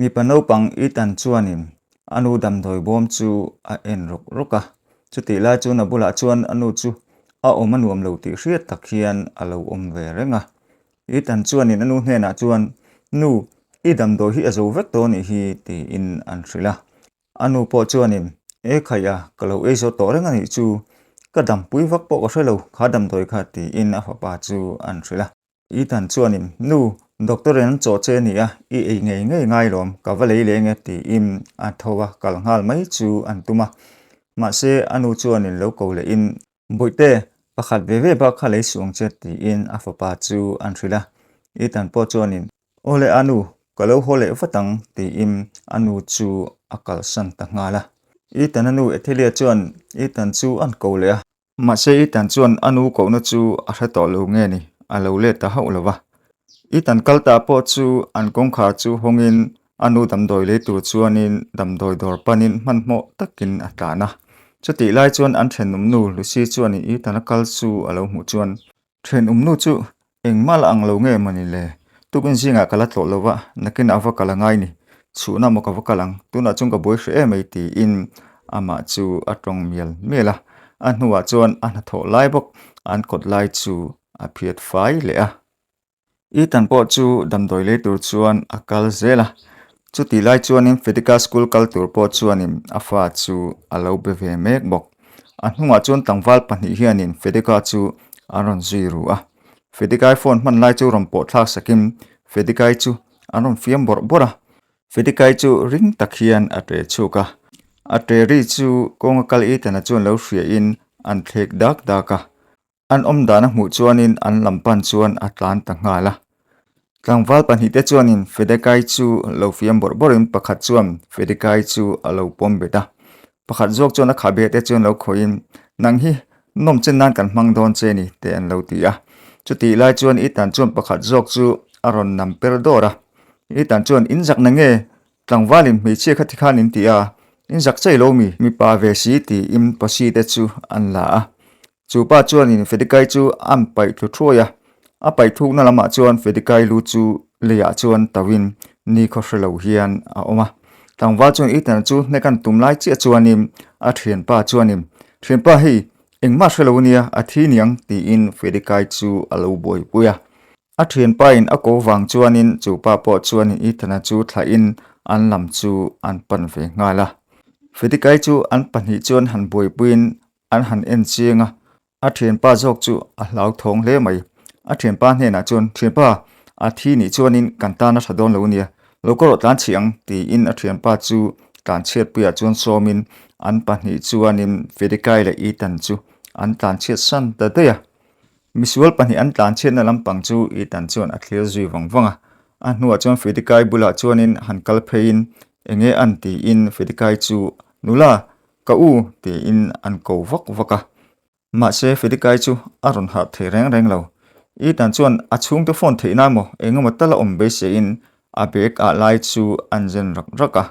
mi pa Naupang itan chuanin anu damdawi bawm chu a en ruka chuti lai chu na bula chuan anu chu a awm a nuam lo tih hriat tak hian a lo awm ve renga itan chuanin anu hnenah chuan nu I damdawi hi a zo vek taw ni hi ti in an hrila anu pawh chuanin khaya ka lo ei saw taw renga ni chu ka dampui vak pawh ka hrelo kha damdawi kha ti in a fapa chu an hrila itan chuanin nu doctor an chaw che ni a I ei ngei ngai lawm ka va lei le nge ti in a thowa kal ngal mai chu an tuma ma se anu chuanin lo ko le in boite pakhat ve ba kha lei suang che ti in a fapa chu an hrila itan pawh chuanin ole anu kalau hole fatang ti im anu chu akal san ta ngala itan anu ethelia chuan itan chu an ko le a ma se itan chuan anu ko na chu a hra to lo nge ni a lo le ta hau lova itan kalta pawh chu an kong kha chu hongin anu damdawi le tur chuanin damdawi dawr panin hmanhmo takin a tlana chuti lai chuan an then nu lusi chuan itan a kal chu a lo hmu chuan then nu chu engmal ang lo nge mani le tukin zinga kala tlo lova nakin awa kala ngai ni chuna mo ka wakalang tuna chung ka boi hre mai ti in ama chu atong mial mela an huwa chuan an tho lai bok an kot lai chu a phiat fai le a itan pawh chu damdawi le tur chuan a kal zela chuti lai chuan in Fedica school kal tur pawh chuan in a fa chu a lo be ve mek bok an hunga chuan tangwal pahnih hianin Fedica chu aron zui a Fedica phone man lai chu rom pawh thlak sakim Fedica chu aron fiam bora Fedica chu ring takhian a tre chuka a tre ri chu konga kal itan a chuan lo hria in an thlek dak an om dana hmu chuanin an lampan chuan a tlan ta ngala tlangwal pahnih te chuanin Fedica chu lo fiam borin pakhat chuan Fedica chu a lo pom beta pakhat zawk chuan a khabe te chuan lo khoin nang hi nom chen nan kan hmang don che ni te an lo ti a chuti lai chuan itan chuan pakhat zawk chu aron nam per dora itan chuan injak na nge tlangwalin hmeichhia kha tikhanin ti a injak chei lo mi pa ve si ti im pasi te chu an la a chu pa chuan in Fedica chu am pai thu thuya a pai thuk na lama chuan Fedica lu chu leya chuan tawin ni kho hrelo hian a oma tlangwal chuan itan chu nekan tum lai chi chuanin a thian pa hi engma hrelo nia a thi niang ti in Fedica chu a lo boi puya a thian pa in a ko wang chuanin chu pa pawh chuanin itan chu thla in an lam chu an pan ve ngala Fedica chu an pahnih chuan han boi puin an han en chinga a thian pa zawk chu a hlau thong hle mai a thian pa hne na chuan thian pa a thi ni chuanin kan ta na thadon lo nia lokoro tlan chiang ti in a thian pa chu kan chet puya chuan somin an pahnih chuanin Fedica le itan chu an tlan chet san ta teya misual pahnih an tlan chet na lampang chu itan chuan a thlir zui wangwanga a hnuwa chuan Fedica bula chuanin han kal phein enge an ti in Fedica chu Nula ka u ti in an ko vaka ma se Fedica chu aron ha the reng lo itan chuan a chung te phone theina mo engemaw tala om be se in a bek a lai chu an zen raka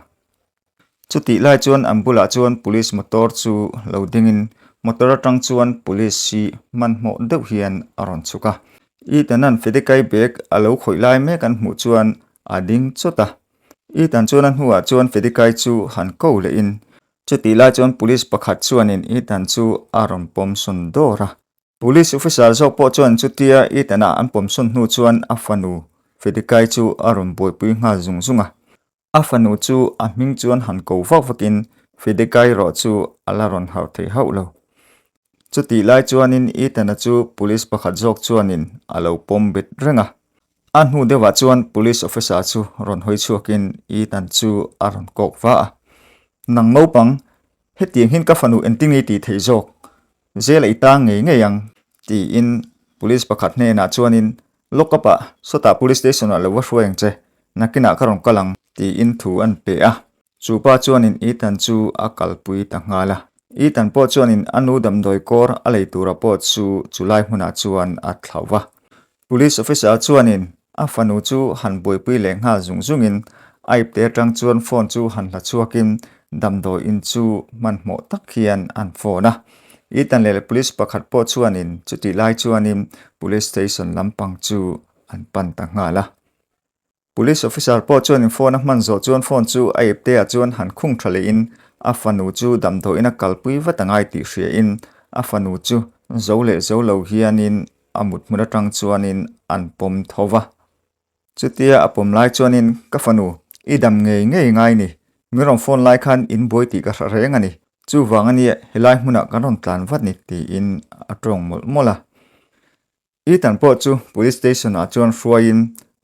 chuti lai chuan an bula chuan police motor chu lo dingin motor atang chuan police si manhmo deuh hian aron chuka itan an Fedica bek a lo khoi lai me kan hmu chuan a ding chota itan chuan an huwa chuan Fedica chu han ko le in chuti lai chuan police pakhat chuanin itan chu aron pom sun dora police officer zawk pawh chuan chutia itana an pom sun hnu chuan a fanu Fedica chu aron boi pui nga zungzunga a fanu chu a hming chuan han ko vakin Fedica ro chu alaron hau thei hau lo chuti lai chuanin itana chu police pakhat zawk chuanin a lo pom bit renga an hnu dewa chuan police officer chu ron hoi chuakin itan chu aron kok wa nang Naupang hetiang hin ka fanu entingi ti thei zawk zela ita ngei yang ti in police pakhat hne na chuanin lokapa sota police station lo wa hrueng che nakina karong kalang ti in thu an pe a chupa chuanin itan chu akal pui ta ngala itan pawh chuanin anu damdawi kor a leitura pawh chu chulai hmuna chuan a thlawa police officer chuanin a fanu chu han boi pui le nga zungzungin aip te tang chuan phone chu han la chuakin damdawi in chu manhmo tak hian an phone a itan le police pakhat pawh chuanin chuti lai chuanin police station lampang chu an pan ta ngala police officer po chuan in phone a man zo chuan phone chu a ip te a chuan han khung thale in a fanu chu damdawi in a kalpui watangai ti hria in a fanu chu zo le zo lo hianin amut mura tang chuanin an pom thova chutia apom lai chuanin ka fanu idam ngei ngai ni mirong phone lai khan in boi ti ka reng ani chu wangani helai hmuna kanon tlan wat ni ti in atong mola itan po chu police station a chuan hruain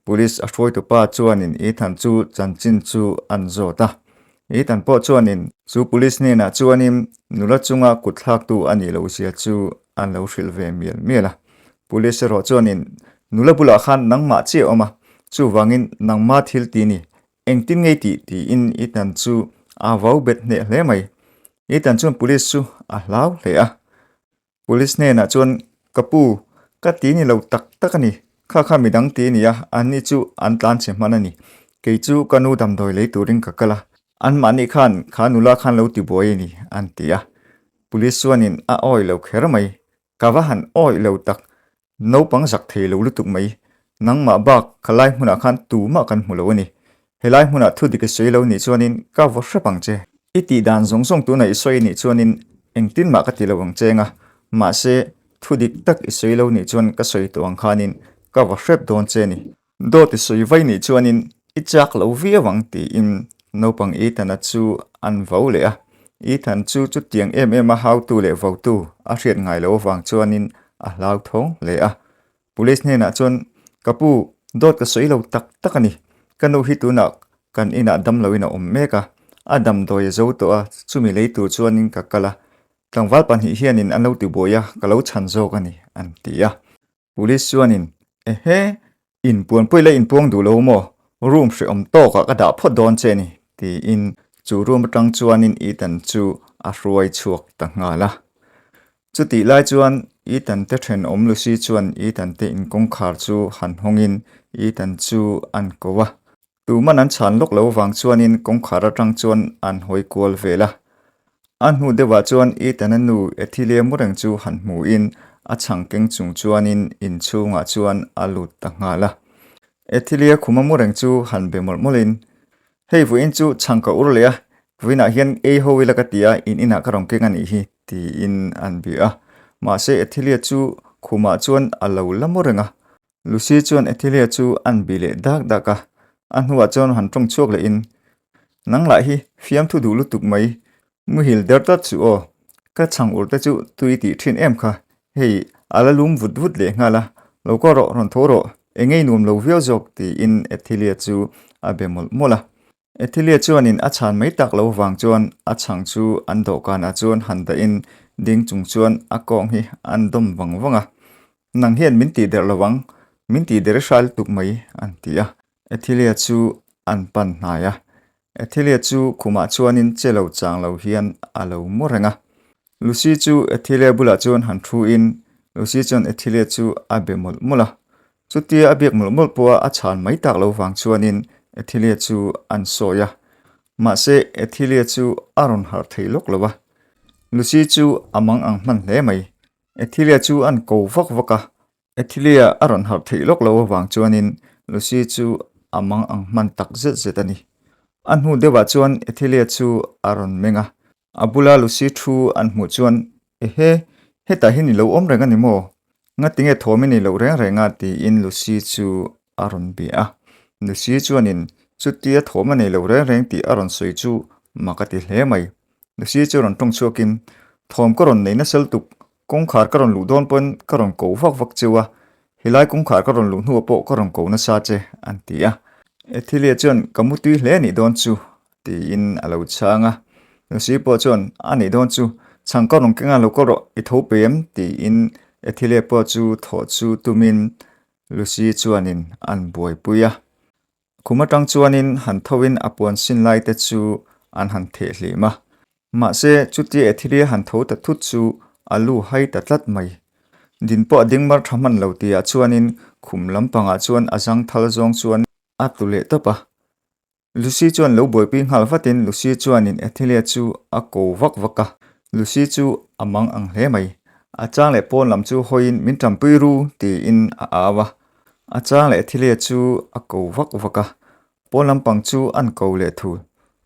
police a hruai tu pa chuanin ithan chu chanchin chu an zota itan po chuanin chu police ne na chuanin nula chunga kuthlak tu ani lo sia chu an lo hril ve miela police ro chuanin nula bula khan nangma che oma chu wangin nangma thil ti ni engtin ngei ti in itan chu a vau bet ne hle mai itan chuan police chu a hlau hle a police ne na chuan kapu ka ti ni lo tak ani kha midang ti ni a ani chu an tlan che manani ke chu kanu damdoi le turing ka kala an mani khan nula khan lo ti boi ni an tia police chuanin a oi lo kher mai kawahan oi lo tak Naupang sak thei lo lutuk mai nangma bak khalai hmuna khan tu ma kan hmulo ani helai hmuna thu dik sei lo ni chuanin ka wa hrapang che iti dan zong tu na isoi ni chuanin engtin ma ka ti lo wang chenga ma se thu dik tak isoi lo ni chuan ka soi to ang khanin ka wa hrep don che ni do ti soi vai ni chuanin ichak lo vi wang ti in Naupang itana chu an vau le a ithan chu tiang em a how tu le vau tu a hriat ngai lo wang chuanin a hlau thong le a police ne na chuan kapu dot ka soi lo tak ani kanu hi tu na kan ina dam lo ina meka adam doi zo to a chumi le tu chuanin ka kala tlangwal pan hi hianin an lo ti boya ka lo chan zo ka ni an tia police chuanin in puan poi le in puang du lo mo room hre om to ka da phot don che ni ti in chu room tang chuanin itan chu a hruai chuak ta nga la chu ti lai chuan itan te then om lu si chuan itan te in kong khar chu han hongin itan chu an kowa tu man an chan lok lo wang chuanin kong khar atang chuan an hoi kol vela an hu dewa chuan itan anu ethilia murang chu han mu in a changkeng chung chuanin in chunga chuan alut ta nga la ethilia khuma murang chu han be molin hei vu in chu changka urlea vuina hian e howila ka tia in ina ka rong ke ngani hi ti in an bia ma se ethilia chu khuma chuan alo lamorenga lucy chuan ethilia chu an bile dak an huwa chuan han tong chuak le in nangla hi fiam thu du lutuk mai mu hil derta chu o ka chang urta chu tuiti thin em kha hei ala lum vut le ngala loko ro ron thoro engei num lo vio jok ti in ethilia chu abemol mola ethilia chuanin a chan mai tak lo wang chuan a chang chu an do kana chuan handa in ding chung chuan a kong hi an dom wanga nang hian min ti der lawang min ti der shal tuk mai an tia ethilia chu an pan hnaya ethilia chu khuma chuanin chelo chang lo hian alo morenga lucy chu ethilia bula chuan han thu in lucy chuan ethilia chu abemol mola chutia abek mol po a chan mai tak lo wang chuanin ethilia chu an soya ma se ethilia chu aron har theilok lowa lucy chu amang ang man hle mai ethilia chu an ko vaka ethilia aron har theilok lo wang chuanin lucy chu amang ang man tak zet ani an hu dewa chuan ethilia chu aron menga abula lucy thu an mu chuan heta hi ni lo om renga ni mo nga tinge thomi ni lo renga ti in lucy chu aron bia lucy chuanin chutia thoma nei lo reng ti aron soi chu makati hle mai lucy chu ron tong chuakin thom ko ron neina sel tuk kong khar ka ron lu don pon ka ron ko vak chuwa hilai kong khar ka ron lu hnu po ka ron ko na sa che an tia ethilia chuan kamuti hle ni don chu ti in alo changa lucy po chuan ani don chu chang ka ron kenga lo ko ro I tho pem ti in ethilia po chu tho chu tumin lucy chuanin an boi puya kumatang chuanin han thowin apuan sin lai te chu an han the hlima ma se chuti ethilia han tho ta thut chu alu hai ta tlat mai din po ding mar thaman lo tia chuanin khum lampanga chuan azang thal zong chuan atule topa lucy chuan lo boi pi ngal fatin lucy chuanin ethilia chu a ko vaka lucy chu amang ang hle mai a chang le pon lam chu hoin min tampui ru ti in a awa achang le thile chu a ko vak vaka pol lampang chu an ko le thu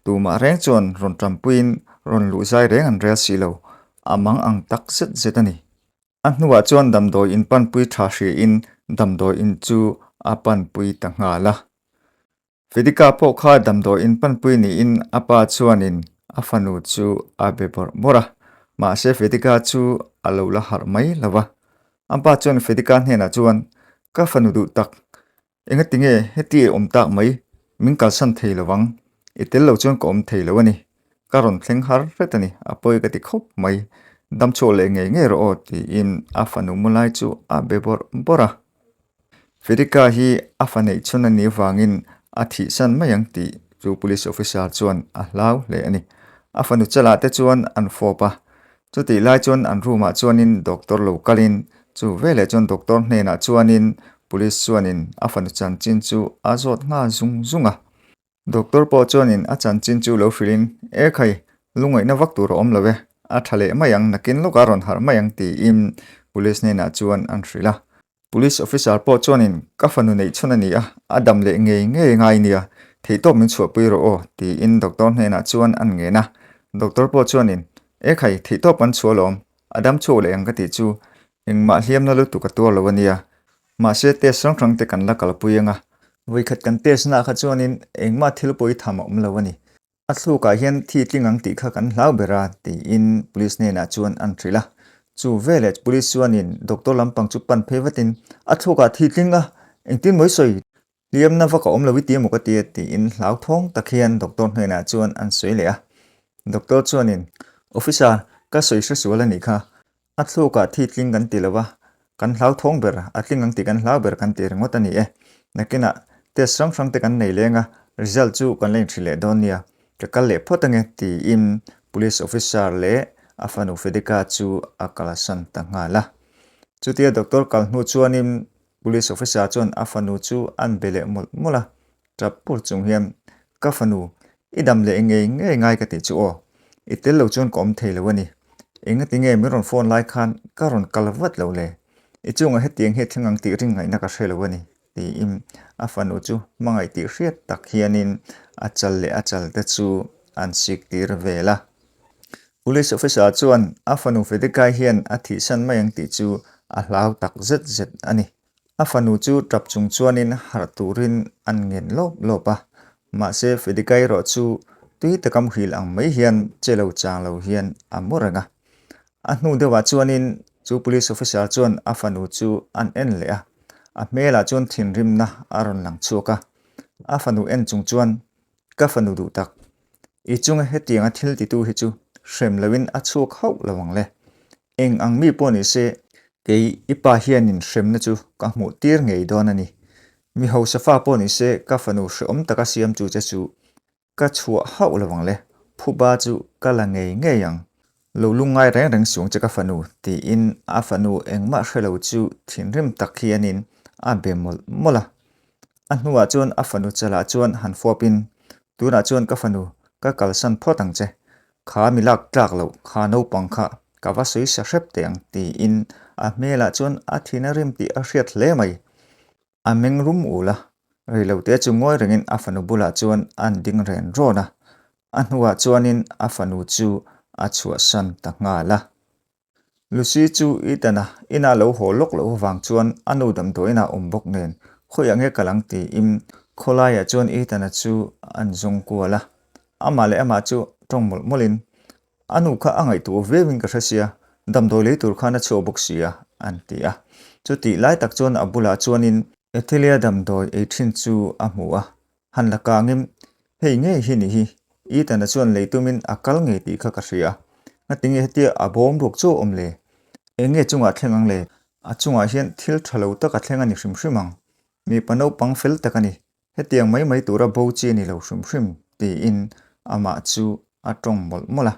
tu ma reng chon ron trampuin ron lu zai reng an rel si lo amang ang tak zet zet ani an hnuwa chuan damdawi in panpui tha hri in damdawi in chu a panpui ta nga la vedika po kha damdawi in panpui ni in apa chuanin a fanu chu a bebor bora ma se vedika chu alo la har mai lawa ampa chuan vedika hena chuan ka fanu du tak enga tinge heti om tak mai min kal san thei lawang itel lo chuan ko om thei lawani karon thleng har retani apoi ka ti khop mai dam cho le nge nge ro ti in afanu mulai chu a bebor bora vedika hi afanei chuna ni wangin a thi san mayang ti chu police officer chuan a hlau le ani afanu chala te chuan an fopa chu ti lai chuan an ruma chuanin doctor lo kalin chu vele chuan doctor hna chuanin police chuanin afanu chan chin chu azot nga zung zunga doctor po chuanin a chan chin chu lo filin e khai lungai na vak tur om love a thale mayang nakin lokaron har mayang ti in police hna chuan an hrila police officer po chuanin ka fanu nei chuna ni a adam le nge ngai nia thei to min chu pui ro o ti in doctor hna chuan an nge na doctor po chuanin e khai thei to pan chu lom adam chu le ang ka ti chu engma hliam na lu tu ka to lawania ma se te sang thang te kan la kal puyanga voi khat kan te sna kha chuanin engma thil poi thama lawani a thlu ka hian thi tlingang ti kha kan hlau bera ti in police ne na chuan an thrila chu village police chuanin doctor lampang chu pan phewatin a thlu ka thi tlinga engtin moi soi liam na vaka om lawi ti mo ka ti in hlau thong takhian doctor ne na chuan an soi le a doctor chuanin officer ka soi se suala ni kha a thlu ka thi tling kan ti lawa kan hlau thong ber a tlingang ti kan hlau ber kan ti ringot ani e nakina te sang sang te kan nei lenga result chu kan leng thile donia ka kal le photange ti in police officer le afanu fedika chu akala san ta ngala chutia doctor kal hnu chuanin police officer chuan afanu chu an bele mula trapur chung hiam ka fanu idam le ngai ka ti chu o itel lo chuan kom theilawani enga tinge miron phone lai khan karon kalwat lo le ichunga hetiang he thingang ti ring ngai na ka thelawani ti im afanu chu mangai ti hriat tak hianin achal le achal te chu an sik tir vela police officer chuan afanu fedekai hian athi san mayang ti chu a hlau tak zet zet ani afanu chu trap chung chuanin har turin an ngen lopa ma se fedekai ro chu tui takam hil ang mai hian chelo chang lo hian amoranga a hnu dewa chuanin chu police officer chuan afanu chu an en le a mela chuan thin rim na aron lang chuka afanu en chung chuan ka fanu du tak I chunga hetianga thil ti tu hi chu shrem lawin a chuk hau lawang le eng ang mi poni se ke ipa hianin shrem na chu ka hmu tir ngei don ani mi ho safa poni se ka fanu hrom taka siam chu che chu ka chua hau lawang le phuba chu kala ngei ngeyang lo lungai reng reng sung che ka fanu ti in a fanu engma hrelo chu thinrim tak hianin a bemol mola a hnuwa chuan a fanu chala chuan han fopin tura chuan ka fanu ka kalsan photang che kha milak tlak lo kha Naupang kha kawa soi sa hrep teang ti in a mela chuan a thina rim ti a hriat hle mai a meng rum ula reilo te chu ngoi rengin a fanu bula chuan an ding ren rona a hnuwa chuanin a fanu chu a chua san ta nga la lucy chu itana ina lo holok lo wang chuan anu dam doina ombok nen khoyange kalang ti im kholaya chuan itana chu an zong kuala amale ama chu tongmol molin anu kha angai tu vewin ka hrasia damdoi le tur khana chu boxia antia chuti lai tak chuan abula chuanin ethelia damdoi 18 chu amua hanla kangim hei nge hi ni hi itana chuan leitumin akal nge ti kha ka hria natinge hetia abom ruk chu omle enge chunga thlengang le achunga hian thil thalo taka thlengani hrimhrimang mi pano pangfel takani hetiang mai tura bo chi ni lo hrimhrim ti in ama chu atong mola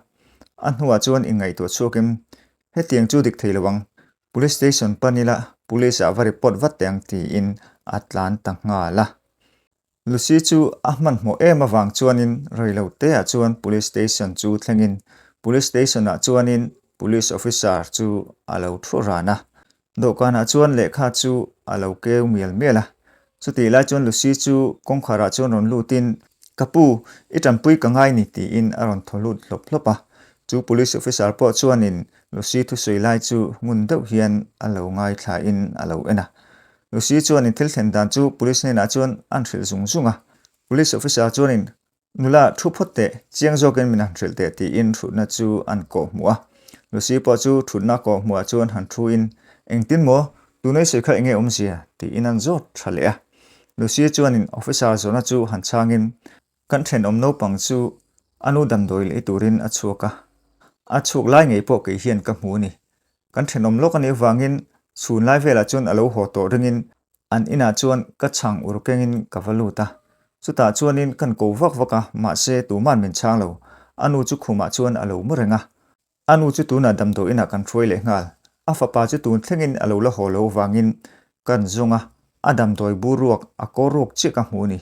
anhuwa chuan ingai to chukim hetiang chu dik theilawang police station panila police avari pot wateng ti in atlan tanga la lucy chu ahman mo ema wang chuanin reilo te a chuan police station chu thlengin police station a chuanin police officer chu alo thurana do kana chuan le kha chu alo keu mial mela chuti la chuan Lucy chu kong khara chuan ron lutin kapu itampui ka ngai ni ti in aron tholut hlopa chu police officer po chuan in Lucy thu sui lai chu ngun deuh hian alo ngai thla in alo ena Lucy chuan in thil thlen dan chu police ne na chuan an thil zungzunga police officer chuan in Nula thu photte chiang zoken min han thil te ti in thuna chu an ko muwa Lucy po chu thuna ko muwa chuan han thu in engtin mo tunai se kha enge omsia ti in an zot thalea Lucy chuan in officer zona chu han changin kan then om Naupang chu anu damdawi le turin achuk lai ngei po ke hian ka hmu ni kan then om lok ani wangin chhun lai vela chuan alo ho to ringin an ina chuan ka chang urkengin kavaluta chuta chuanin kan ko vak vaka ma se tu man min chang lo anu chu khuma chuan alo murenga anu chu tuna damdawi ina kan throi le ngal afapa chu tun thlengin alo la holo wangin kan zunga adam doi buruak akoruk chika hmu ni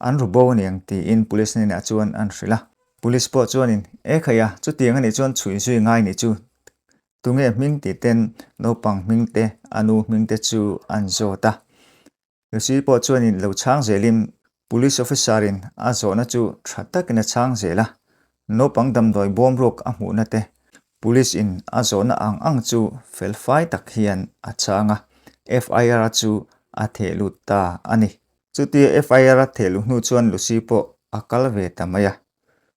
an rubo niang ti in police ne na chuan an hrila police po chuan in khaya chu tiang ani chuan chui zui ngai ni chu tunge ming ti ten Naupang ming te anu ming te chu an zota Lucy po chuan in lo chang zelim police officer in a zona chu thatak na chang zela Naupang damdawi bom rok a hmu na te police in a zona ang chu felfai tak hian a changa FIR chu a thelut ta ani chuti FIR a thelu hnu chuan Lucy po akal ve tamaya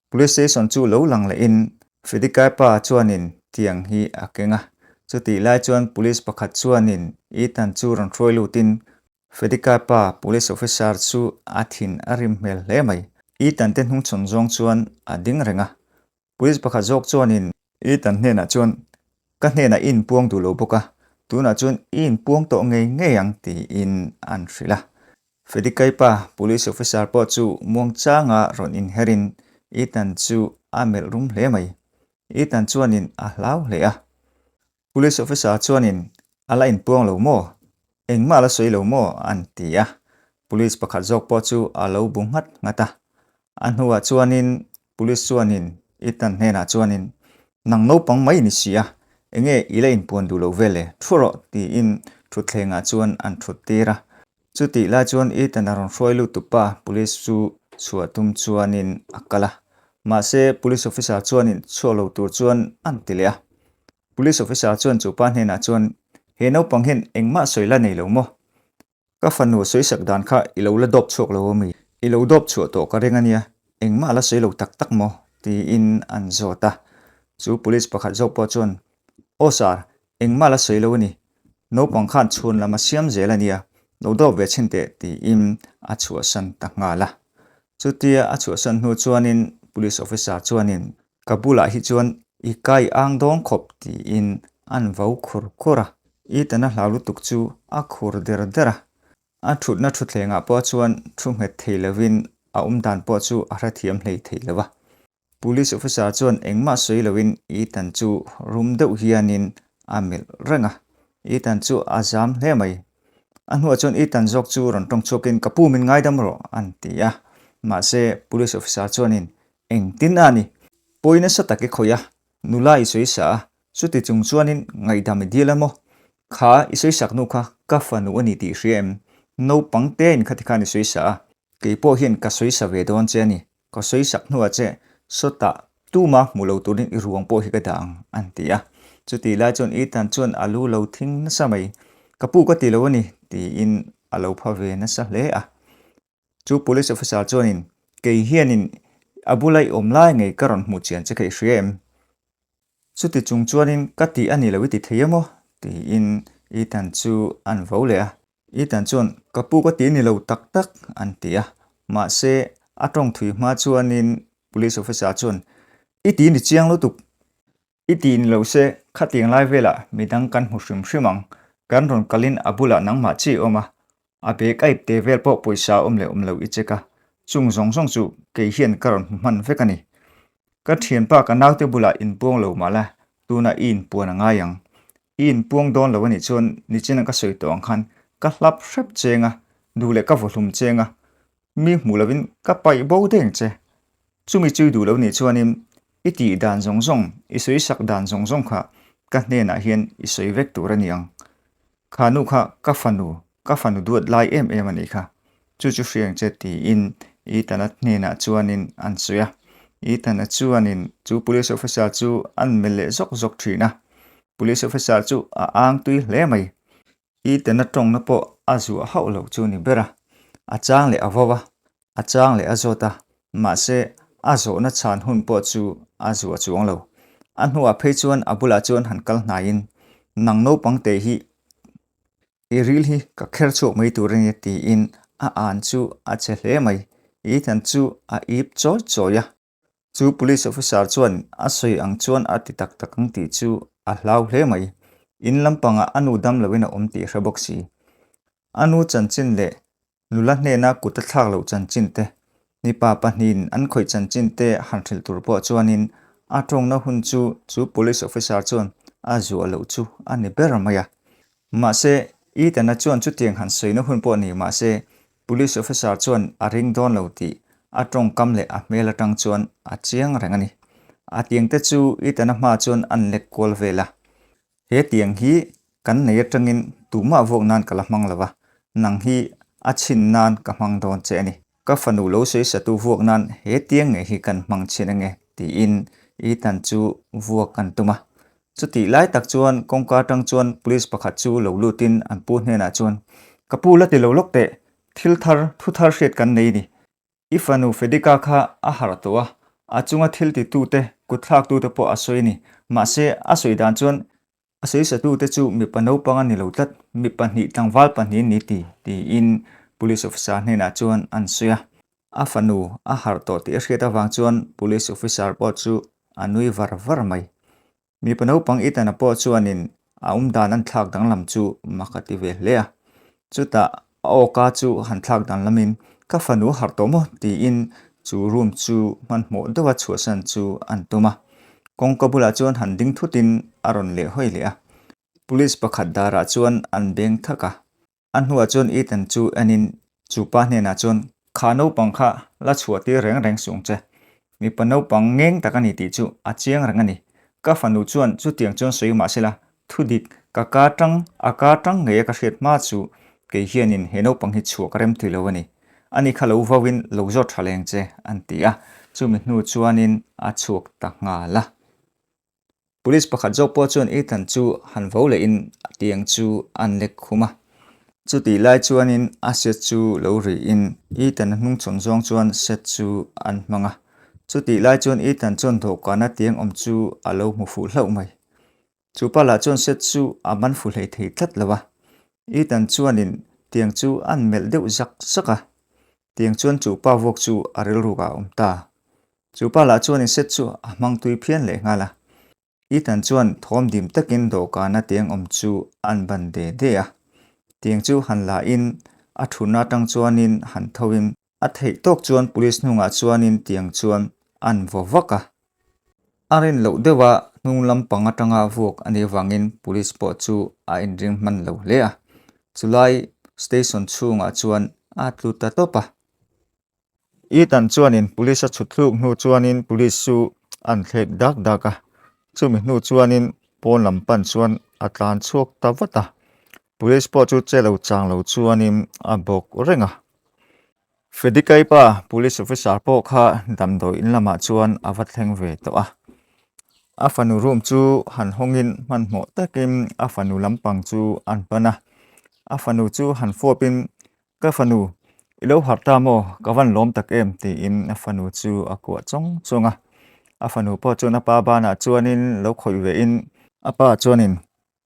police station chu lo lang le in fedikai pa chuan in tiang hi akenga chuti lai chuan police pakhat chuan in itan chu ron throi lutin fedikai pa police officer chu athin arim mel hle mai itan ten hung chon zong chuan ading renga police pakhat jok chuan in itan hne na chuan ka hne na in puang du lo boka tuna chuan in puang to ngei ang ti in an hrila fedikai pa police officer po chu muang changa ron in herin itan chu amel rum hle mai itan chuan in a hlau hle a police officer chuan in ala in puang lo mo engma la soi lo mo an tia police pakhat jok po chu alo bungat ngata an huwa chuan in police chuan in itan hne na chuan in nang Naupang mai ni sia enge ila in puan du lo vele thuro ti in thutlenga chuan an thutira chuti la chuan itan aron hroi lu tupa police chu chuatum chuan in akala ma se police officer chuan in cholo tur chuan an tilea police officer chuan chu pa hne na chuan he Naupang hin engma soila nei lo mo ka fanu soisak dan kha ilo la dop chok lo mi ilo dop chu to ka rengania engma la soilo tak tak mo ti in an zota chu police pakhat jok po chuan o sar engma la soilo ni Naupang khan chhun lama siam zelania lo do ve chinte ti in a chua san ta ngala chutia a chua san hnu chuanin police officer chuanin kabula hi chuan ikai ang dong khop ti in an vau khur khura itana hlalu tuk chu a khur dera a thutna thutlenga po chuan thumet theilovin a dan po chu a hrathiam hlei theilowa police officer chuan engma soilovin itan chu rum deuh hianin amil renga itan chu azam hle mai an huwa chuan itan jok chu ron tong chokin kapu min ngai dam ro an tia ma se police officer chuanin engtin ani poina sa take khoya Nula isoi sa chuti chung chuanin ngai dam dilamo kha isoi saknu kha ka fanu ani ti riem Naupang te in khatikhan isoi sa ke po hian ka soi sa ve don che ni ka soi saknu a che sota tuma mulo turin iruang po hi ka dang an tia chuti la chuan itan chuan alu lo thing na samai kapu ka ti lo ani ti in alo phave na sa hle a chu police officer chuanin ke hianin abulai omlai ngei karon mu chian che kai riem chuti chung chuanin kati ani lo ti theyamo ti in itan chu an vole a itan chuan kapu ka ti ni lo tak tak an tia ma se atong thui ma chuanin police officer chuan iti ni chiang lo tuk iti ni lo se khatiang lai vela midang kan hu hrimang kan ron kalin abula nang ma chi oma abe kai te vel po poisa omle omlo icheka chung zong zong chu ke hian karon man vekani ka thian pa ka naute bula in puang lo mala tuna in puana nga yang in puang don lo ni chon ni china ka soi tong khan ka hlap hrep chenga dule ka volum chenga mi mulavin ka pai bo deng che chumi chui du lo ni chuanin iti dan zong zong isoi sak dan zong zong kha ka hne na hian isoi vek tur aniang khanu kha ka fanu duat lai em ani kha chu hriang che ti in I tana hne na chuanin an suya I tana chuanin chu police officer chu an mele zok thina police officer chu a ang tui hle mai I tana tong na po azu a hau lo chu ni bera a chang le awawa a chang le azota ma se azo na chan hun po chu azu a chuang lo an huwa phei chuan abula chuan han kal hna in nang no pang te hi I ril hi ka kher chok mai turin ti in a an chu a che hle mai I than chu a ip choya chu police officer chuan a soi ang chuan a ti tak ang ti chu a hlau hle mai in lampanga anu dam lawina ti hrebok si anu chanchin le nula hne na kuta thlak lo chanchin te ni pa pahnin an khoi chanchin te han thil tur po chuanin a tong na hun chu police officer chuan a zu lo chu ani ber maya ma se I tana chuan chu tiang han soi na hun po ni ma se police officer chuan a ring don lo ti a tong kam le a mela tang chuan a chiang rangani a tiang te chu I tana ma chuan an lek kol vela he tiang hi kan nei atangin tuma vok nan kala mang lawa nang hi a chin nan ka mang don che ani ka fanu lo sei satu vok nan he tiang nge hi kan mang chin nge ti in I tan chu vok kan tuma chuti lai tak chuan kongka tang chuan police pakhat chu lo lutin an pu hne na chuan kapu la ti lo lok te thil thar thu thar hret kan nei ni ifanu fedika kha a har towa a chunga thil ti tu te kuthlak tu te po asoi ni ma se asoi dan chuan asoi sa tu te chu mi pano panga ni lo tat mi panhi tangwal panhi ni ti in police officer hne na chuan an suya afanu a har to ti hriata wang chuan police officer po chu anui var mai mi pano pang itana po chuanin a dan an thlak dang lam chu makati ve hlea chuta oka chu han thlak dan lamin ka fanu har to mo ti in chu room chu man mo dawa chuasan chu an tuma kongkabula chuan han ding thutin aron le hoi le a police pakhat dara chuan an beng thaka an huwa chuan itan chu anin chu pa hne na chuan khano pangkha la chuati reng sung che mi pano pang ngeng takani ti chu a chiang rangani ka fanu chuan chu tiang chuan soi ma sela thudik ka tang nge ka hret ma chu ke hianin heno pang hi chu karem thilowani ani khalo wawin lozo thaleng che antia chumi hnu chuanin a chuk tak nga la police pakhat zo po chuan itan chu han vo le in tiang chu an lek khuma chu ti lai chuanin a set chu lo ri in itan hnung chon zong chuan set chu an manga chu ti lai chuan itan chon tho kana tiang om chu alo mu fu hlau mai chu pala chuan set chu aman fu hlei thei tlat lawa itan chuanin tiang chu an mel deuh zak saka tiang chuan chu pa vok chu aril ruga ta chu pala chuanin set chu amang tui phian le ngala itan chuan thom dim takin do kana tiang om chu an ban de a tiang chu han la in a thuna tang chuanin han thoin a thei tok chuan police nunga chuanin tiang chuan an vovaka arin lo dewa nung lam panga tanga vok ani wangin police po chu a inring man lo le a chulai station chunga chuan a tluta topa itan chuanin police a chutluk hnu chuanin police chu an thlek daka chumi hnu chuanin pon lampan chuan atlan chuak tawata police po chu chelo chang lo chuanin a bok renga fedikai pa police officer po kha damdawi in lama chuan awat thleng ve to a afanu room chu han hongin man mo takin afanu lampang chu an pana afanu chu han fopin ka fanu ilo harta mo kawan lom tak em ti in afanu chu akwa chonga afanu po chu na pa bana chuanin lo khoi ve in apa chuanin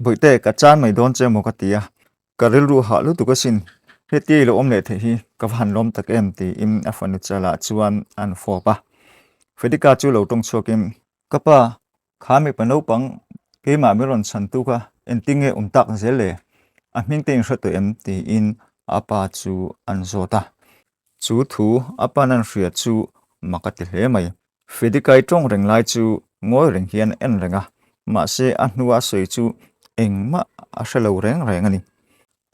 boite ka chan mai don che mo ka tia karil ru ha lu tu ka sin heti lo om le the hi kawan lom tak em ti in afanu chala chuan an fopa fedika chu lo tong chokim kapa khami pano pang ke ma miron chhantu ka entinge tak zele a hming te hra to em ti in apa chu an zota chu thu apa nan hria chu makati hle mai fedikai tong reng lai chu ngoi reng hian en renga ma se a hnuwa soi chu engma a hrelo reng ani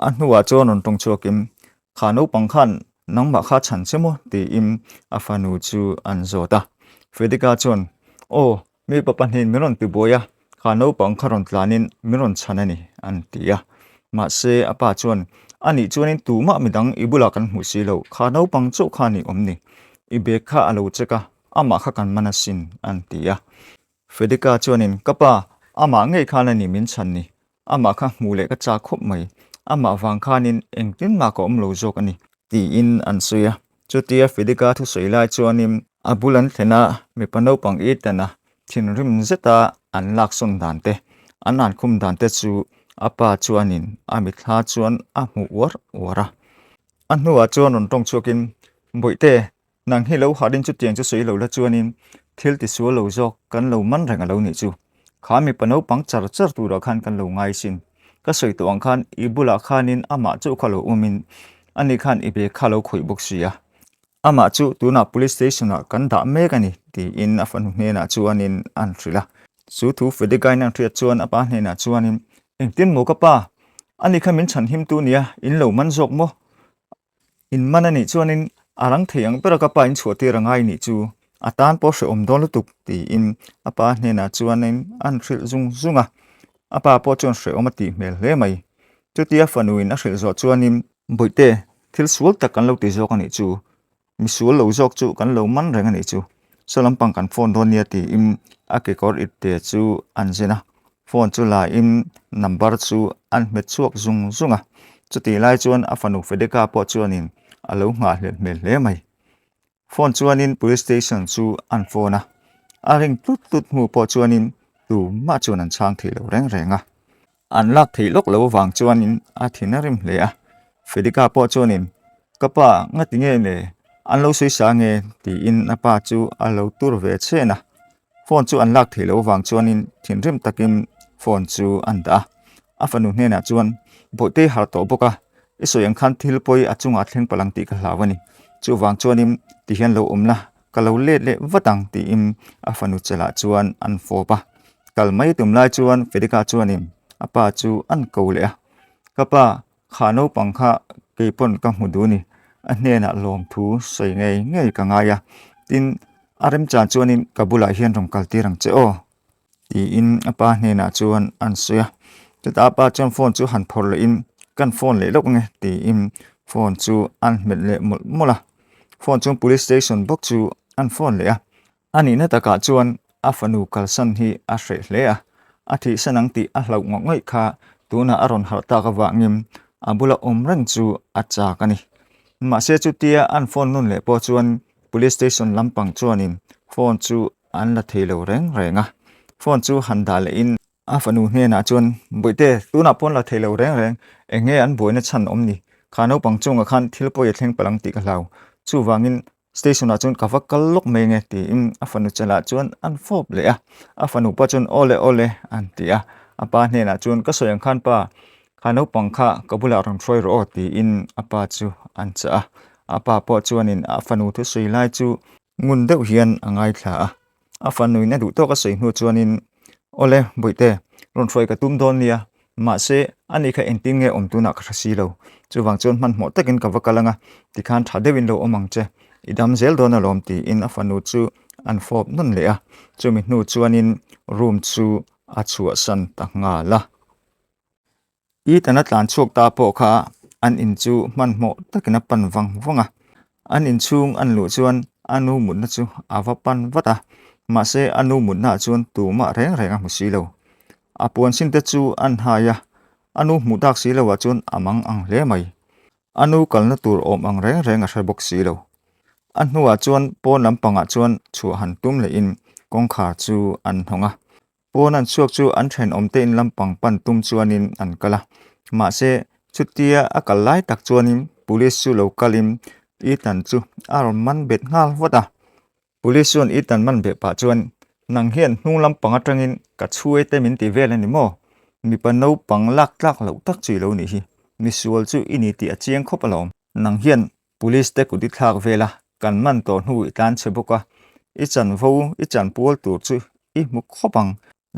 a hnuwa chon on tong chokim khano pangkhan nangma kha chan chemo ti im afanu chu an zota fedika chon o mi papanin miron ti boya khano pangkharon tlanin miron chanani an tia ma se apa chuan ani chuanin tuma midang ibula kan hmu si lo kha Naupang chaw kha ni omni ibe kha alo cheka ama kha kan manasin an tia Fedika chuanin kapa ama ngei khana ni min chan ni ama kha hmule ka cha khop mai ama wang khanin engtin ma ko omlo jok ani ti in an suya chutia Fedika thu soilai chuanin abulan thena mi Naupang e tana thin rim zeta an lak son dan te an khum dan te chu apa chuanin ami thla chuan a hmu wara an hnuwa chuan on tong chuakin boite nang hi lo hadin chu tiang chu soi lo la chuanin thil ti su lo jok kan lo man reng alo ni chu khami Naupang char tu ra khan kan lo ngai sin ka soi to ang khan ibula khanin ama chu khalo umin ani khan ibe khalo khoi bok sia ama chu tuna police station a kan da me kani ti in afan hne na chuanin an thrila chu thu Fedika nang thria chuan apa hne na chuanin engtin mo ka pa ani khamin chan him tu nia in lo man jok mo in manani chuanin arang theiang pera ka pa in chhuati rangai ni chu atan po hre om don lutuk ti in apa hne na chuanin an thril zunga apa po chon hre omati mel hle mai chutia fanuin a hril zo chuanin boite thil sual tak kan lo ti jok ani chu mi sual lo jok chu kan lo man reng ani chu solampang kan phone don nia ti im ake kor it te chu anjena phone chu la im number chu an met chuak zunga chuti lai chuan afanu Fedika po chuanin alo nga mel hle mai phone chuanin police station chu an phone a ring tut mu po chuanin tu ma chuan an chang thilo renga an lak theilok lo wang chuanin a thinarim hle a Fedika po chuanin kapa ngatinge le an lo sei sa nge ti in apa chu alo tur ve chena phone chu an lak theilo wang chuanin thinrim takin phone chu an da afanu hne na chuan boite har to boka isoyang khan thil poi achunga thleng palang ti ka hlawani chu wang chuanin ti hian lo umla kalo le watang ti im afanu chala chuan an fopa kalmai tumlai chuan Fedika chuanin apa chu an ko le a kapa khano pangkha keipon ka hmuduni a hne na lom thu soi ngei ka ngaya tin arem cha chuanin kabula hian rom kalti rang che o ti in apa hne na chuan an suya chuta pa chuan phone chu han phor le in kan phone le lok nge ti im phone chu an met le mola phone chu police station box chu an phone le a ani na taka chuan afanu kalsan hi a hre hle a athi sanang ti a hlau ngoi kha tuna aron harta ka wangim abula omrang chu acha kani ma se chu tia an phone nun le po chuan police station lampang chuanin phone chu an la theilo renga phone chu handa le in afanu hne na chuan boite tuna pon la theilo reng enge an boina chan omni khano pangchunga khan thilpoi thleng palang ti ka hlau chu wangin station a chuan kawa kallok me nge ti im afanu chala chuan an fop le a afanu pa chuan ole an tia apa hne na chuan ka soyang khan pa khano pangkha kabula ron throi ro ti in apa chu an cha apa po chuanin afanu thu sui lai chu ngun deuh hian angai thla a afanu na du to ka soi hnu chuanin ole boite ron throi ka tum don nia ma se ani kha enting nge omtuna kha si lo chu wang chuan man mo takin ka wakalanga ti khan thadewin lo omang che idam zel don alom ti in afanu chu an fop nun le a chu mi hnu chuanin room chu a chua san ta nga la I tana tlan chuak ta po kha an in chu man mo takina pan wanga an in chung an lu chuan anu mun na chu awa pan wata ma se anu mun na chuan tu ma reng a musi lo apuan sin te chu an haya anu mudak si lo wa chuan amang ang le mai anu kalna tur om ang reng a hrebok si lo an huwa chuan pon lampanga chuan chu han tum le in kong kha chu an honga pon an chuak chu an then omte in lampang pan tum chuanin an kala ma se chutia akalai tak chuanin police chu lo kalim I tan chu aron man bet ngal wata police chuan I tan man be pa chuan nang hian hnung lampang atangin ka chuai te min ti vel ani mo mi pa Naupang lak lo tak chi lo ni hi mi sual chu ini ti achiang khopalom nang hian police te kudi thak vela kan man to hnu I tan cheboka I chan pol tur chu I mu khopang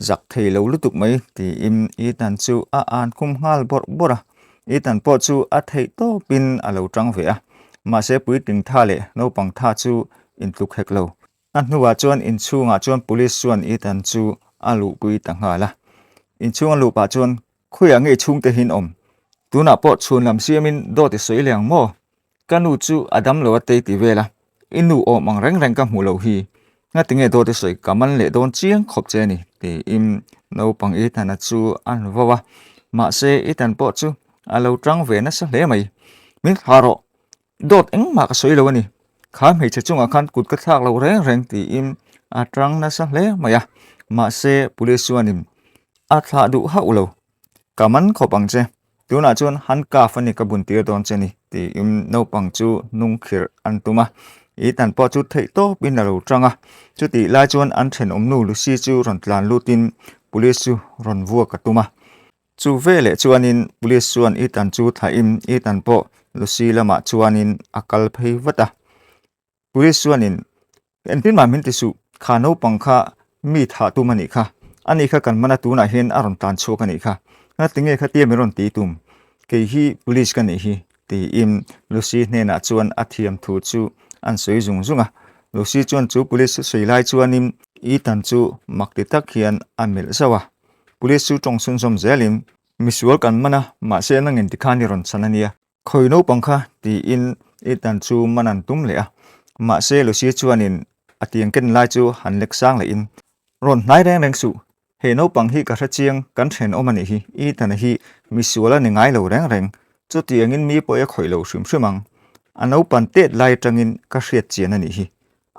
zak thei lo lutuk mai ti im I tan chu a an kum ngal bora I tan po chu a thei to pin a lo tang ve a ma se pui ting tha le Naupang tha chu in tluk hek lo an hnuwa chuan in chunga chuan police chuan I tan chu alu pui ta nga la in chunga lu pa chuan khuya nge chung te hin om tuna po chun lam siamin do ti soi liang mo kanu chu adam lo te ti vela inu o mang reng reng ka mulo hi nga tinge do ti soi kaman le don chiang khop che ni ti im Naupang i thana chu an wawa ma se i tan po chu alo trang ve na sa le mai min haro dot eng ma ka soi lo ni kha mei che chunga khan kut ka thak lo reng reng ti im a trang na sa le maya ma se police chuanin a thla du ha ulo kaman khopang che tuna chuan han ka fani ka bun tir don cheni ti im Naupang chu nung khir an tuma i tan po chu thei to bin lo tranga chu ti lai chuan an then nu lu si chu ron tlan lutin police chu ron vua ka tuma chu vele chuanin police chuan i tan chu tha im i tan po lu si lama chuanin akal phei wata police chuanin en tin ma min ti su kha Naupang kha mi tha tu mani kha ani kha kan mana tu na hen aron tan chu ka ni kha na tinge kha ti meron ti tum ke hi police ka ni hi ti im lucy ne na chuan athiam thu chu an soi zung zunga lucy chuan chu police soi lai chuanin i tan chu makti tak hian amil zawa police chu tong sun som zelim misual kan mana ma se nang en tikhani ron sanania khoi Naupang kha ti in i tan chu manan tum le a ma se lucy chuanin atiang ken lai chu han lek sang le in ron nai reng reng su he Naupang hi ka tha chiang kan then omani hi i tan hi misuala ni ngai lo reng reng chu tiang in mi po e khoi lo shrim shrimang anau pan te lai tangin ka hriat chian ani hi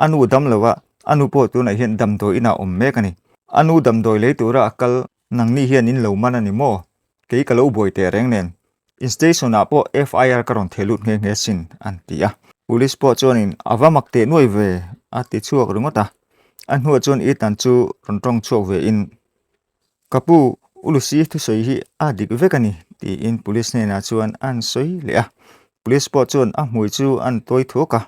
anu dam lawa anu po tu na hian dam doi ina om mek ani anu dam doi le tura akal nang ni hian in lo man ani mo ke ka lo boi te reng nen station a po FIR ka ron thelut nge nge sin an tia police po chonin awamak te noi ve a ti chuak rungota an hu chon i tan chu ron tong chuak ve in kapu ulusi thu soi hi a dik vekani ti in police ne na chuan an soi le a police po chon a mui chu an toi thoka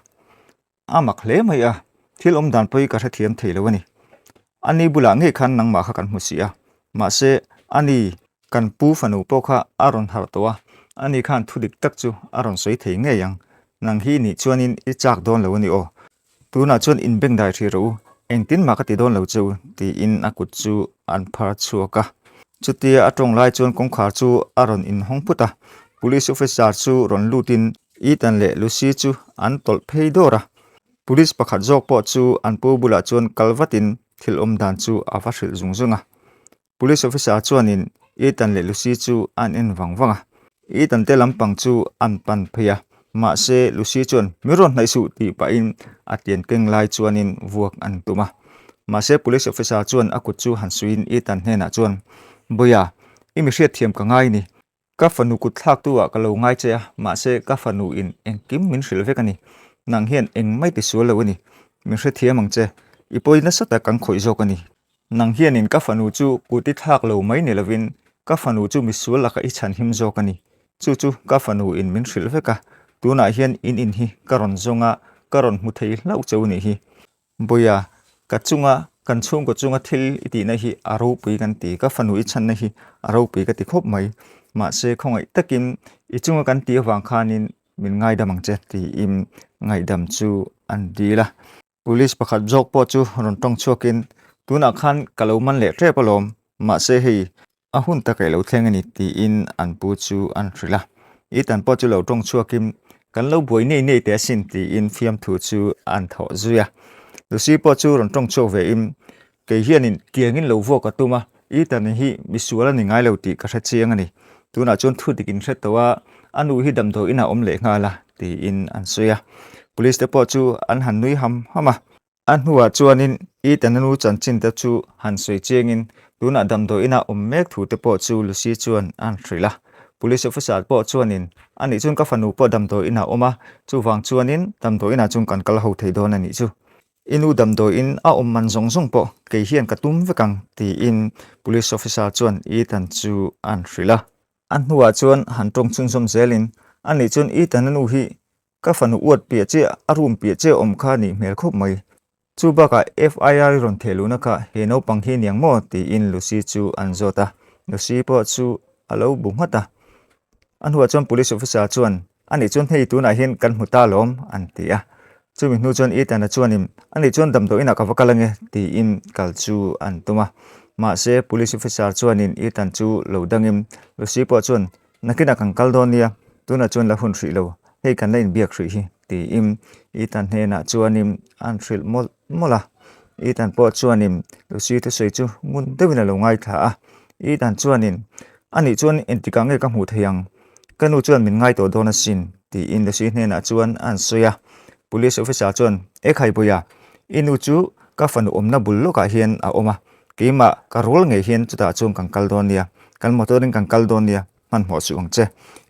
a mak hle mai a thil om dan poi ka tha thiam theilo ani ani bula nge khan nang ma kha kan musia ma se ani kan pu fanu po kha aron har towa ani khan thudik tak chu aron soi thei nge yang nang hi ni chuanin I chak don lo ani o tuna chuan in beng dai thi ro eng tin ma ka ti don lo chu ti in akut chu an phar chuaka chutia atong lai chuan kong khar chu aron in hong puta police officer chu ron lutin I tan le lucy chu an tol phei dora police pakhat jok po chu an pu bula chuan kalwatin thil om dan chu awa hril zung zunga police officer chuanin I tan le lucy chu an en wangwanga I tan te lampang chu an pan pheya ma se lucy chuan miron nai su ti pa in atien keng lai chuanin vuak an tuma ma se police officer chuan akut chu han suin I tan hena chuan boya imi hriat thiam ka ngai ni ka fanu kut thak tu a ka lo ngai che ma se ka fanu in engkim min hril vekani nang hian eng mai ti su lo ani mi hre thiam ang che ipoi na sata kang khoi zo kani nang hian in ka fanu chu kuti thak lo mai ni lovin ka fanu chu mi su la ka I chan him zo kani chu ka fanu in min hril veka tuna hian in hi karon zonga karon mu thei lau cheu ni hi boya ka chunga kan chung ko chunga thil iti na hi aro pui kan ti ka fanu I chan na hi aro pui ka ti khop mai ma se khongai takin I chunga kan ti wang khanin min ngai damang che ti im ngai dam chu an dila police pakhat jok po chu ron tong chokin tuna khan kaloman le tre palom ma se hi ahun ta kai lo thleng ani ti in an pu chu an thrila I tan po chu lo tong chuakim kan lo boi nei te sin ti in fiam thu chu an tho zuya lucy po chu ron tong chok ve im ke hianin kiangin lo vo ka tuma I tan hi misuala ni ngai lo ti ka tha chiang ani tuna chon thu dikin hret towa anu hi dam do ina om le ngala ti in an suya police te po chu an han nui ham hama an huwa chuanin I tan anu chan chin te chu han soi chiangin tuna dam do ina om mek thu te po chu lucy chuan an thrila police officer po chuanin ani chun ka fanu po dam do ina oma chu wang chuanin dam do ina chung kan kal ho thei don ani chu inu dam do in a om man zong zong po ke hian ka tum vekang ti in police officer chuan I tan chu an thrila an huwa chuan han tong chun som zelin ani chun I tan anu hi ka fanu uat pia che arum pia che om kha ni mel khop mai chu ba ka FIR ron theluna ka he Naupang hi niang mo ti in lucy chu an zota lucy po chu alo bunghata an huwa chuan police officer chuan ani chuan hei tu na hian kan hmuta lom an tia chu mi hnu chuan I tan chuanin ani chuan dam do ina ka vakalange ti in kal chu an tuma ma se police officer chuanin I tan chu lo dangim lucy po chuan nakina kan kaldonia tuna chuan la hun hri lo hei kan lain biak hri hi ti im itan hena chuanim an thril mola itan po chuanim lusi tu sei chu ngun dewina lo ngai tha a itan chuanin ani chuan entika nge ka hmu theiang kanu chuan min ngai to dona sin ti in lusi hena chuan an soya police officer chuan ekhai boya inu chu ka fanu omna bullo ka hian a oma keima ka rol nge hian chuta chung kan kaldonia kan motorin kan kaldonia man mo chu angche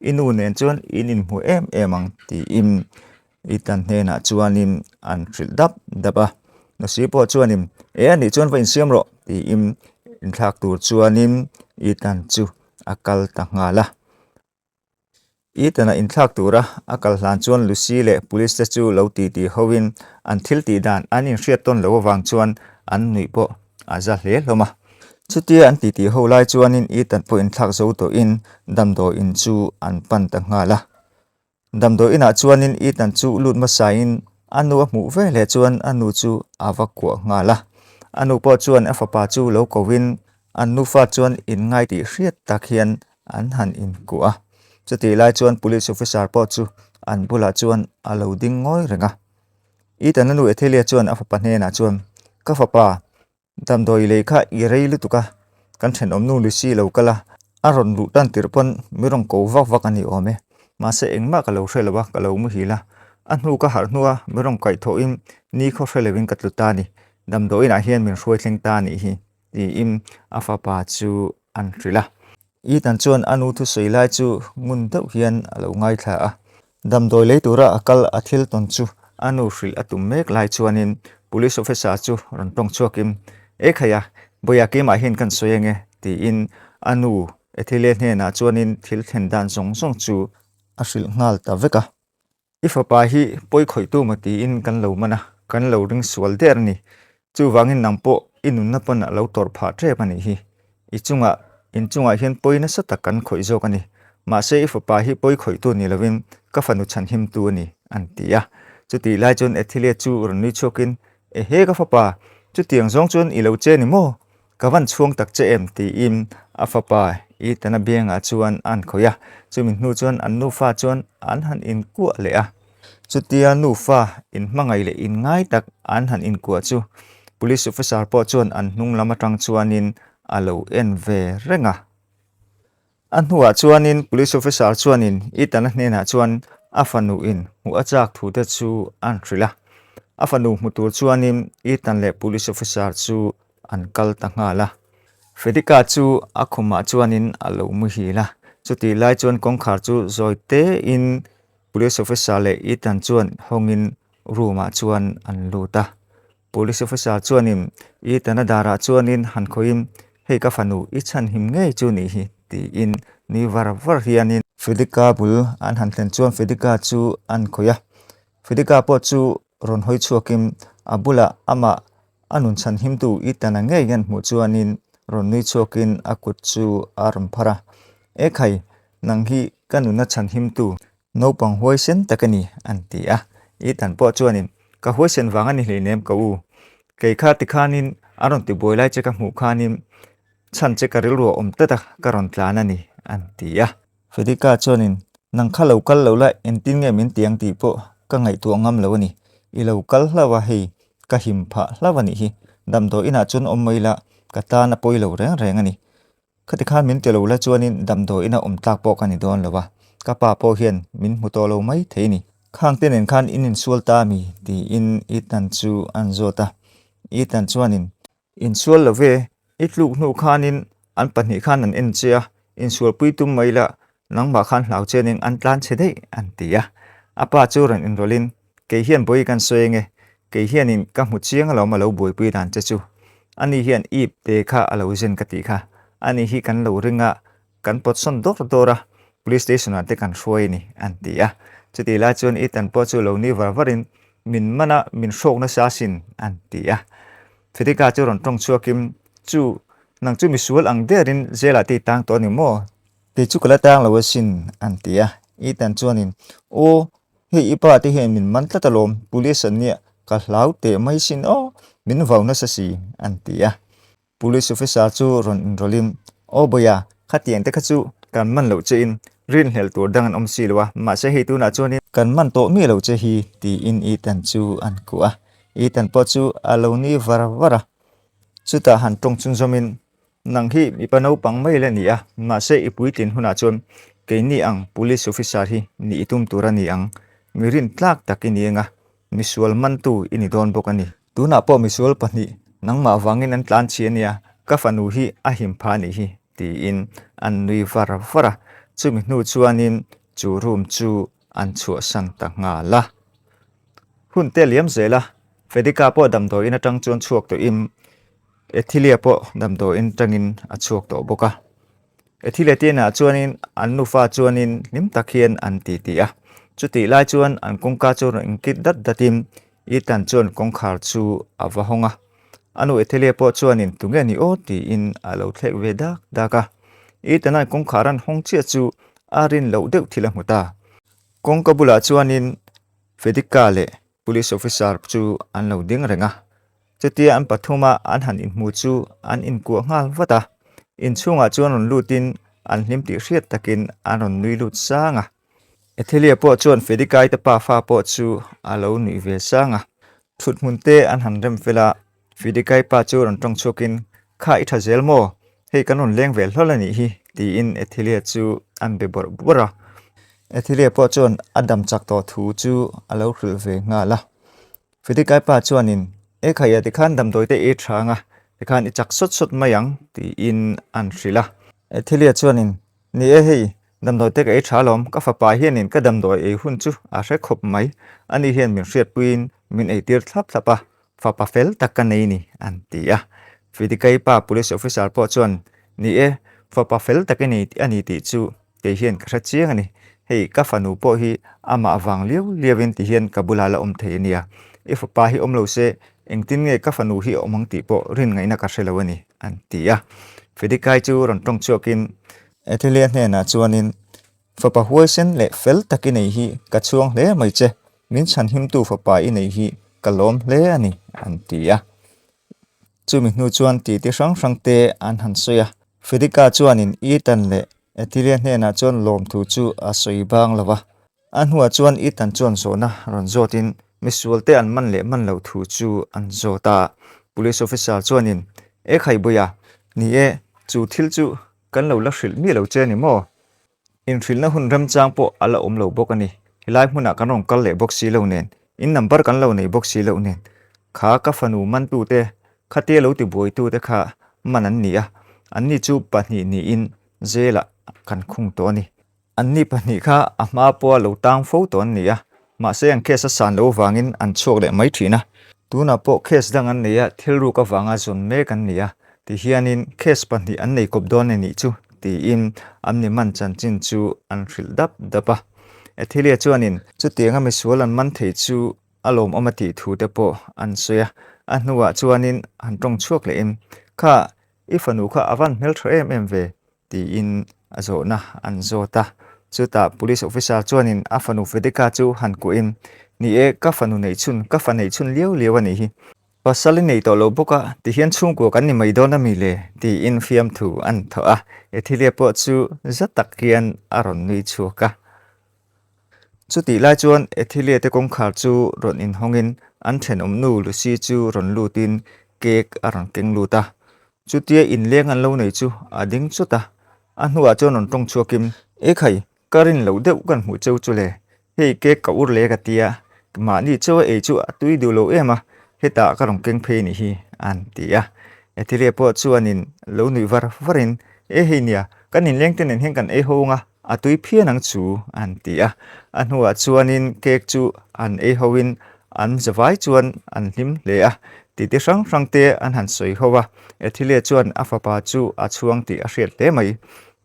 inu nen chuan inin mu emang ti im itan hena chuanin an thril dapa no si po chuanin ani chuan vain siam ro ti im in thak tur chuanin itan chu akal ta ngala itana in thak tura akal hlan chuan lusi le police te chu lo ti howin an thil ti dan an in hriat ton lo wang chuan an nui po aza hle hloma chutia an ti ho lai chuanin itan po in thak zo to in damdo in chu an pan ta ngala damdo ina chuanin itan chu lut ma sain anu mu ve le chuan anu chu awakwa ngala anu po chuan afapa chu lo kowin anu fa chuan in ngai ti hriat tak hian an han in kuwa chuti lai chuan police officer po chu an bula chuan alo ding ngoi renga itan anu ethelia chuan afapa hne na chuan ka fapa damdoi lekha irei lutuka kan then omnu lusi lo kala aron lu tan tirpon mirong ko wak ani ome ma se engma ka lo hrelawa ka lo mu hila anu ka har nuwa mirong kai tho im ni kho hrelewin katluta ni damdoi na hian min hroi thleng ta ni hi ti im afapa chu an hrila itan chuan anu thu soilai chu ngun deuh hian alo ngai thla a damdoi leitura akal athil ton chu anu hril atum mek lai chuanin police officer chu ron tong chuakim ekhaya boya ke ma hin kan soyenge ti in anu ethile hne na chuanin thil thlen dan zong chu ashil ngal ta veka ifapa hi poi khoi tu mati in kan lo mana kan lo ring sual der ni chu wangin nampo inun na pon lo tor pha tre pani hi inchunga hian poina sata kan khoi zo kani ma se ifapa hi poi khoi tu ni lovin ka fanu chan him tu ni antia chuti lai chon ethile chu rni chokin e he ka fapa chu tiang zong chon i lo che ni mo kawan chuang tak che em ti im afapa i tana benga chuan an khoya chumin hnu chuan an nu fa chuan an han in ku le a chutia nu fa in mangai le in ngai tak an han in ku chu police officer po chuan an hnung lama tang chuanin alo en ve renga an huwa chuanin police officer chuanin i tana hne na chuan afanu in hu achak thu te chu an thrila afanu mutur chuanin i tan le police officer chu an kal ta ngala fedika chu akhuma chuanin alo mu hi la chuti lai chuan kongkhar chu zoite in police officer le i tan chuan hongin ruma chuan an luta police officer chuanin i tana dara chuanin han khoim hei ka fanu i chan him nge chu ni hi ti in ni var hianin fedika bul an han thlen chuan fedika chu an khoya fedika po chu ron hoi chuakim abula ama anun chan him tu itana nge yan mu chuanin ron nui chuakin akut chu aram phara ekhai nang hi kanuna chan him tu Naupang hoisen takani antia itan po chuanin ka hoisen wangani hleinem ka u keikha tikhanin aron ti boilai che ka hmu khanin chan che karil ro om tata karon tlana ni antia fedika chuanin nang khalo kal lo la entin nge min tiang ti po ka ngai tu ngam lo ni i lo kal hlawa hei ka him pha hlawa ni hi damdo ina chun om maila ka ta na poi lo reng ani khati khan min te lo la chuanin damdo ina om tak po ka ni don lowa ka pa po hian min mu to lo mai theini khang ten en khan in sual ta mi ti in itan chu an zota itan chuanin in sual love itluk nu khanin an pani khan an en chia in sual pui tum maila nangma khan hlau chening an tlan chedei an tia apa churan in rolin ke hian boi kan soenge ke hian in ka mu chiang lo ma lo boi pui dan che chu ani hian ip te kha alo zen ka ti kha ani hi kan lo ringa kan pot son dora police station ate kan hroi ni an tia chuti la chuan itan po chu lo ni varvarin min mana min shok na sa sin an tia fedika chu ron tong chuakim chu nang chu mi sual ang derin zela ti tang to ni mo te chu kala tang lo sin an tia itan chuanin o hei ipa te he min man tlatalom police an nia ka hlau te mai sin o min vauna sa si an tia police officer chu ron rolim o boya khatiang te kha chu kan man lo che in rin hel tur dangan silwa ma se hi tu na chuan kan man to mi lo che hi ti in I tan chu an ku a I tan po chu alo ni vara chuta han tong chung zomin nang hi mi pa Naupang mai le ni a ma se ipui tin huna chuan ke ni ang police officer hi ni itum tura ni ang mirin tlak takini nga misual man tu ini don bokani tuna po misual pani nangma wangin an tlan chiania ka fanu hi a him phani hi ti in an nui vara chumi nu chuanin chu room chu an chu sang ta nga la hun te liam zela fedika po damdo in atang chuan chuak to im ethilia po damdo in tangin a chuak to boka ethilia te na chuanin an nu fa chuanin lim takhian an ti a chuti lai chuan an kongka chu ingkit datim I tan chuan kongkhar chu awahonga anu ethilia po chuanin tunge ni o ti in alo thlek ve daka I tanai kongkharan hongchia chu arin lo deuh thila muta kongkabula chuanin fedika le police officer chu an lo ding renga chutia an pathuma an han in mu chu an in ku ngal wata in chunga chuan on lutin an hlim ti hriat takin an on nui lut sanga ethilia po chuan fedikai te pa fa po chu alo ni ve sanga thut munte an han rem vela fedikai pa chu ron tong chokin kha I thazel mo hei kanon leng vel holani hi ti in ethilia chu an be bora ethilia po chuan adam chak to thu chu alo hril ve nga la fedikai pa chuanin e khaya ti khan dam doite e thanga ti khan I chak sot mayang ti in an hrila ethilia chuanin ni e hei damdoi te ka thalom ka fa pa hianin ka damdoi e hun chu a hre khop mai ani hian min hriat puin min e tir thlapa fa pa fel takka nei ni an ti a fedikai pa police officer po chuan ni e fa pa fel takka nei ani ti chu te hian ka chiang ani hei ka fanu po hi ama awang liawin ti hian ka bulala thei ania if pa hi omlo se engtin nge ka fanu hi omang ti po rin ngai na ka hrelawani an ti a fedikai chu ron tong chokin ethilia hne na chuanin fapa huaisen le fel takinei hi ka chuang hle mai che min chan him tu fapa I nei hi kalom hle ani an tia chumi nu chuan ti rang te an han soya fedika chuanin I tan le ethilia hne na chuan lom thu chu a soi bang lawa an huwa chuan I tan chuan zona ron zotin misual te an man le man lo thu chu an zota police officer chuanin e khai boya ni e chu thil chu kan lo la hril mi lo che ni mo in hril na hun ram chang po ala lo bokani hilai hmuna kan rong kal le boxi lo nen in number kan lo nei boxi lo nen kha ka fanu man tu te khate lo ti boi tu te kha manan ni a anni chu pani ni in zela kan khung to ni anni pani kha ama po lo tang fo ton ni a ma se ang case san lo wangin an chok le mai thina tuna po case dang an nei a thilru ka wanga zon me kan ni a ti hianin case pani an nei kop don ni chu ti in amni man chan chin chu an hril dapa ethilia chuanin chu tianga mi sualan man thei chu alom amati thu te po an soya anuwa chuanin an tong chuak le im kha ifanu kha avan mel em ve ti in azona an zota chuta police officer chuanin afanu fedika chu han ku in ni e ka fanu nei chun ka fa nei chun liu ani hi pasali nei to lo boka ti hian chung ko kan ni mai dona mi le ti in fiam thu an tho a ethilia po chu zatak kian aron ni chuka chuti lai chuan ethilia te kongkhar chu ron in hongin an then nu lu si chu ron lutin cake aron keng luta chutia in leng an lo nei chu ading chuta anhuwa chon on tong chuakim e khai karin lo deuh kan mu cheu chule hei cake ka ur le ka tia ma ni chu e chu atui du lo ema heta ka rong keng phe ni hi an tia ethilia po chuanin lo nui varin e heinia kanin leng ten hen kan e honga atui phian ang chu an tia anhuwa chuanin cake chu an e hoin an zawai chuan an hlim le a ti rang te an han soi howa ethilia chuan afapa chu a chuang ti a hriat le mai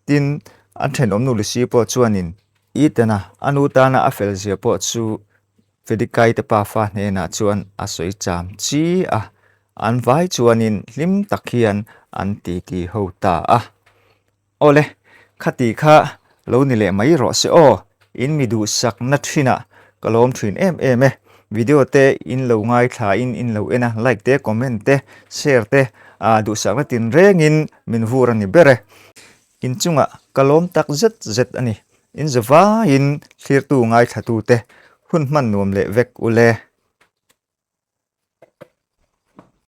tin an then nu lu si po chuanin itana anutana a fel zia po chu fedikai te pa fa ne na chuan a soi cham chi a an vai chuanin hlim takhian an ti ho ta a ole khati kha lo ni le mai ro se o in mi du sak na thina kalom thin em video te in lo ngai thla in lo ena like te comment te share te a du sak na tin rengin min vur ani bere in chunga kalom tak zet ani in zawa in thlir tu ngai thatu te hun man nuam le vek ule